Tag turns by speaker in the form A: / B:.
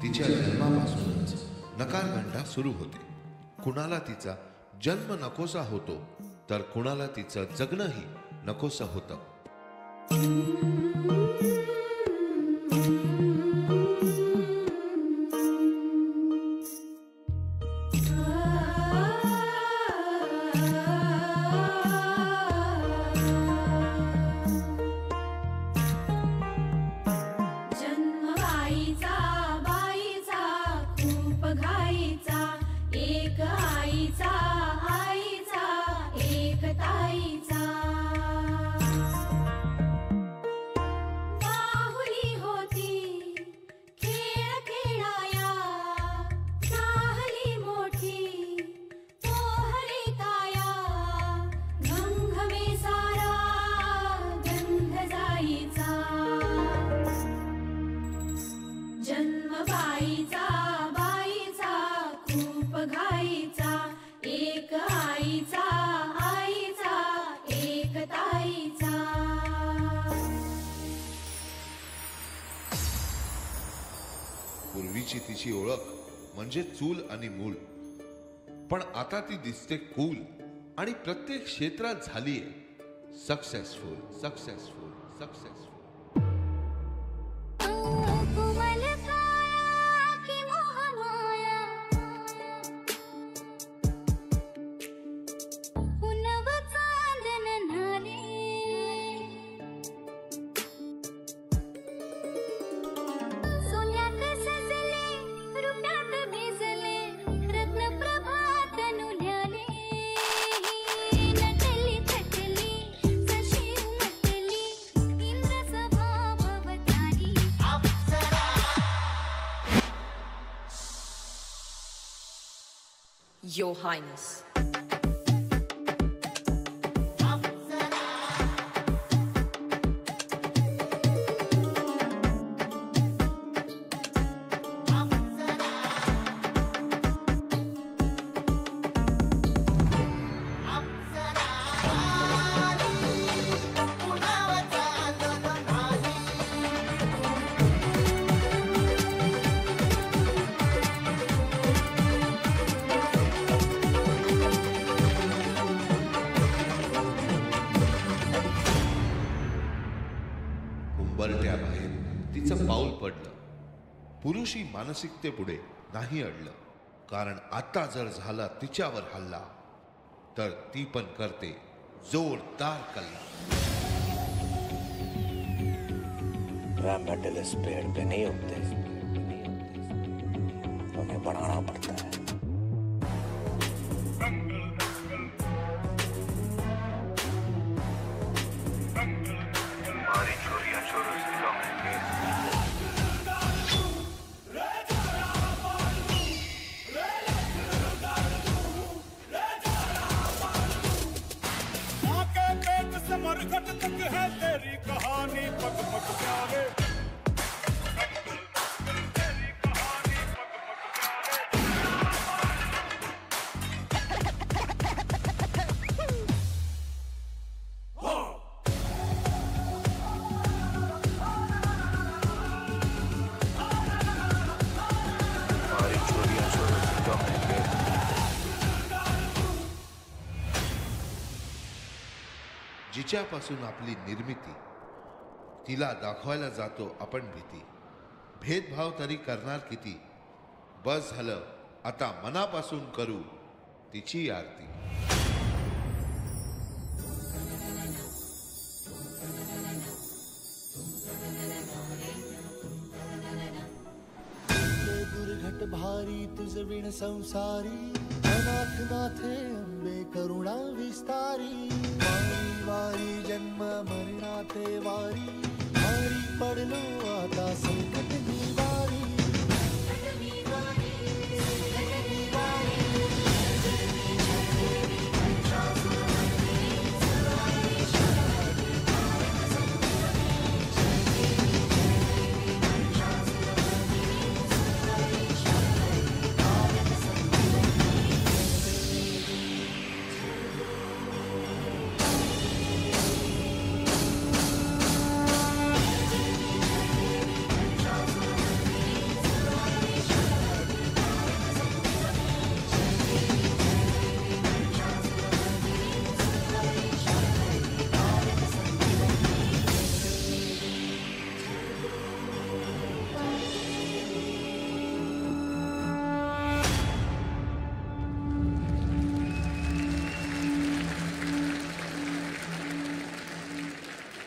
A: तिच्या जन्मापासूनच नकारघंटा सुरू होते. कुणाला तिचा जन्म नकोसा होतो तर कुणाला तिचं जगणंही नकोसं होतं. पूर्वीची तिची ओळख म्हणजे चूल आणि मूल, पण आता ती दिसते कूल आणि प्रत्येक क्षेत्रात झालीये successful successful successful.
B: Your Highness.
A: उंबरठ्याबाहेर तिचं पाऊल पडलं. पुरुषी मानसिकतेपुढे नाही अडलं, कारण आता जर झाला तिच्यावर हल्ला तर ती पण करते जोरदार कल्ला.
C: मेटल्स पेड़ पे नहीं उगते, उन्हें बढ़ाना पड़ता है.
D: मरघट तक है तेरी कहानी, पग पग प्यारे. तेरी कहानी पग
C: हमारी चोरियां चोरों से कम है.
A: जिच्यापासून आपली निर्मिती, तिला दाखवायला जातो आपण भीती. भेदभाव तरी करणार किती, बस झालं आता मनापासून करू तिची आरती.
E: दुर्घट भारी तुझ विण संसारी, अनाथ नाथे अंबे करुणा विस्तारी. वारी जन्म मरणाते वारी, भारी पडलो आता